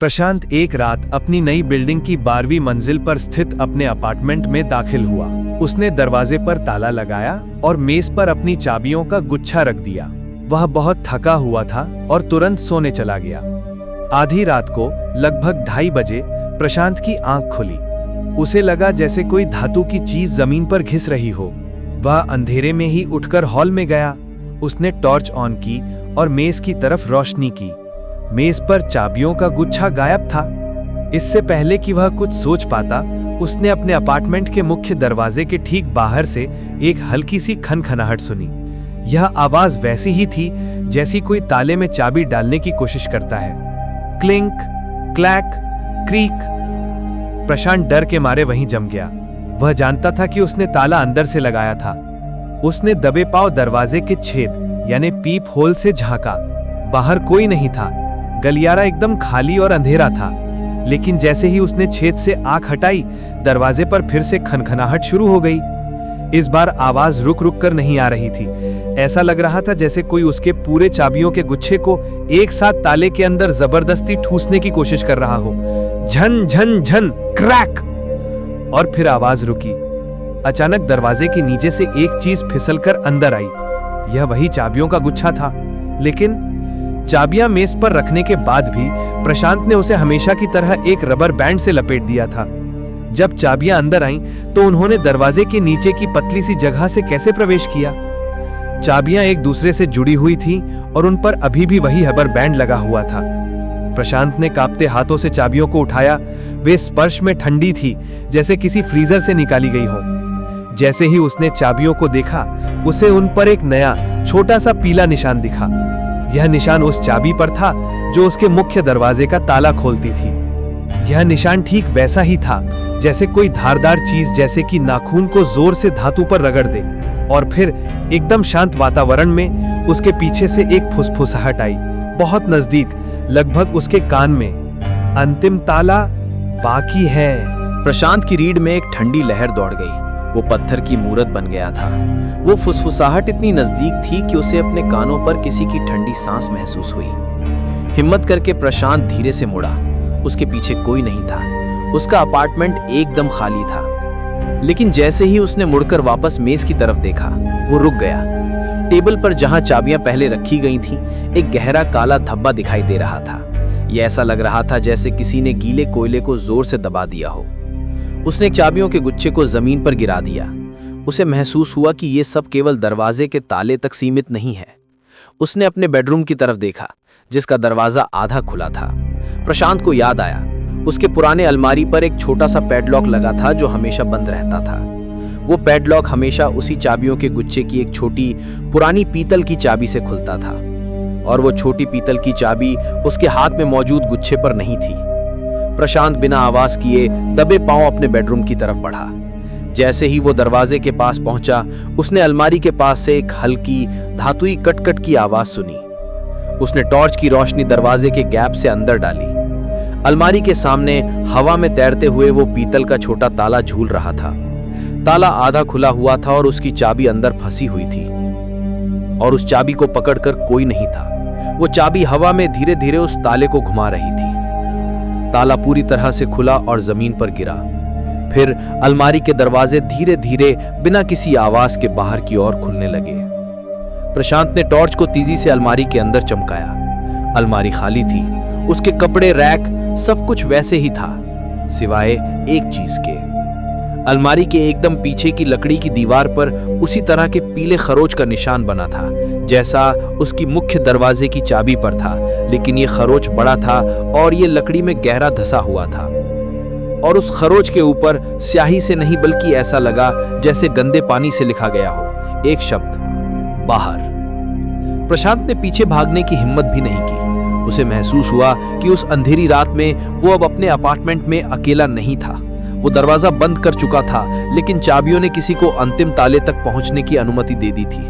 प्रशांत एक रात अपनी नई बिल्डिंग की 12वीं मंजिल पर स्थित अपने अपार्टमेंट में दाखिल हुआ। उसने दरवाजे पर ताला लगाया और मेज पर अपनी चाबियों का गुच्छा रख दिया। वह बहुत थका हुआ था और तुरंत सोने चला गया। आधी रात को लगभग 2:30 बजे प्रशांत की आंख खुली। उसे लगा जैसे कोई धातु की चीज जमीन पर घिस रही हो। वह अंधेरे में ही उठकर हॉल में गया। उसने टॉर्च ऑन की और मेज की तरफ रोशनी की। मेज पर चाबियों का गुच्छा गायब था। इससे पहले कि वह कुछ सोच पाता, उसने अपने अपार्टमेंट के मुख्य दरवाजे के ठीक बाहर से एक हल्की सी खनखनाहट सुनी। यह आवाज वैसी ही थी जैसी कोई ताले में चाबी डालने की कोशिश करता है। Clink, clack, creek. प्रशांत डर के मारे वहीं जम गया। वह जानता था कि उसने ताला अंदर से लगाया था। उसने दबे पांव दरवाजे के छेद यानी पीप होल से झांका। बाहर कोई नहीं था। गलियारा एकदम खाली और अंधेरा था। लेकिन जैसे ही उसने छेद से आंख हटाई, दरवाजे पर फिर से खनखनाहट शुरू हो गई। इस बार आवाज रुक रुक कर नहीं आ रही थी। ऐसा लग रहा था जैसे कोई उसके पूरे चाबियों के गुच्छे को एक साथ ताले के अंदर जबरदस्ती ठूसने की कोशिश कर रहा हो। झन झन झन, क्रैक। और फिर आवाज रुकी। अचानक दरवाजे के नीचे से एक चीज फिसलकर अंदर आई। यह वही चाबियों का गुच्छा था। लेकिन चाबियां मेज पर रखने के बाद भी प्रशांत ने उसे हमेशा की तरह एक रबर बैंड से लपेट दिया था। जब चाबियां अंदर आईं, तो उन्होंने दरवाजे के नीचे की पतली सी जगह से कैसे प्रवेश किया? चाबियां एक दूसरे से जुड़ी हुई थीं और उन पर अभी भी वही रबर बैंड लगा हुआ था। प्रशांत ने कांपते हाथों से चाबियों को उठाया। वे स्पर्श में ठंडी थी, जैसे किसी फ्रीजर से निकाली गई हो। जैसे ही उसने चाबियों को देखा, उसे उन पर एक नया छोटा सा पीला निशान दिखा। यह निशान उस चाबी पर था जो उसके मुख्य दरवाजे का ताला खोलती थी। यह निशान ठीक वैसा ही था जैसे कोई धारदार चीज, जैसे कि नाखून को जोर से धातु पर रगड़ दे। और फिर एकदम शांत वातावरण में उसके पीछे से एक फुसफुसाहट आई, बहुत नजदीक, लगभग उसके कान में। अंतिम ताला बाकी है। प्रशांत की रीढ़ में एक ठंडी लहर दौड़ गई। वो पत्थर की मूरत बन गया था। वो फुसफुसाहट इतनी नजदीक थी कि उसे अपने कानों पर किसी की ठंडी सांस महसूस हुई। हिम्मत करके प्रशांत धीरे से मुड़ा। उसके पीछे कोई नहीं था। उसका अपार्टमेंट एकदम खाली था। लेकिन जैसे ही उसने मुड़कर वापस मेज की तरफ देखा, वो रुक गया। टेबल पर जहां चाबियां पहले रखी गई थीं, एक गहरा काला धब्बा दिखाई दे रहा था। यह ऐसा लग रहा था जैसे किसी ने गीले कोयले को जोर से दबा दिया हो। उसने चाबियों के गुच्छे को जमीन पर गिरा दिया। उसे महसूस हुआ कि यह सब केवल दरवाजे के ताले तक सीमित नहीं है। उसने अपने बेडरूम की तरफ देखा, जिसका दरवाजा आधा खुला था। प्रशांत को याद आया, उसके पुराने अलमारी पर एक छोटा सा पैडलॉक लगा था जो हमेशा बंद रहता था। वो पैडलॉक हमेशा उसी चाबियों के गुच्छे की एक छोटी पुरानी पीतल की चाबी से खुलता था। और वो छोटी पीतल की चाबी उसके हाथ में मौजूद गुच्छे पर नहीं थी। प्रशांत बिना आवाज किए दबे पांव अपने बेडरूम की तरफ बढ़ा। जैसे ही वो दरवाजे के पास पहुंचा, उसने अलमारी के पास से एक हल्की धातुई कटकट की आवाज सुनी। उसने टॉर्च की रोशनी दरवाजे के गैप से अंदर डाली। अलमारी के सामने हवा में तैरते हुए वो पीतल का छोटा ताला झूल रहा था। ताला आधा खुला हुआ था और उसकी चाबी अंदर फंसी हुई थी। और उस चाबी को पकड़कर कोई नहीं था। वो चाबी हवा में धीरे धीरे उस ताले को घुमा रही थी। ताला पूरी तरह से खुला और जमीन पर गिरा। फिर अलमारी के दरवाजे धीरे धीरे बिना किसी आवाज के बाहर की ओर खुलने लगे। प्रशांत ने टॉर्च को तेजी से अलमारी के अंदर चमकाया। अलमारी खाली थी। उसके कपड़े, रैक, सब कुछ वैसे ही था, सिवाय एक चीज के। अलमारी के एकदम पीछे की लकड़ी की दीवार पर उसी तरह के पीले खरोच का निशान बना था जैसा उसकी मुख्य दरवाजे की चाबी पर था। लेकिन ये खरोच बड़ा था और ये लकड़ी में गहरा धंसा हुआ था। और उस खरोच के ऊपर स्याही से नहीं, बल्कि ऐसा लगा जैसे गंदे पानी से लिखा गया हो एक शब्द, बाहर। प्रशांत ने पीछे भागने की हिम्मत भी नहीं की। उसे महसूस हुआ कि उस अंधेरी रात में वो अब अपने अपार्टमेंट में अकेला नहीं था। वो दरवाजा बंद कर चुका था, लेकिन चाबियों ने किसी को अंतिम ताले तक पहुंचने की अनुमति दे दी थी।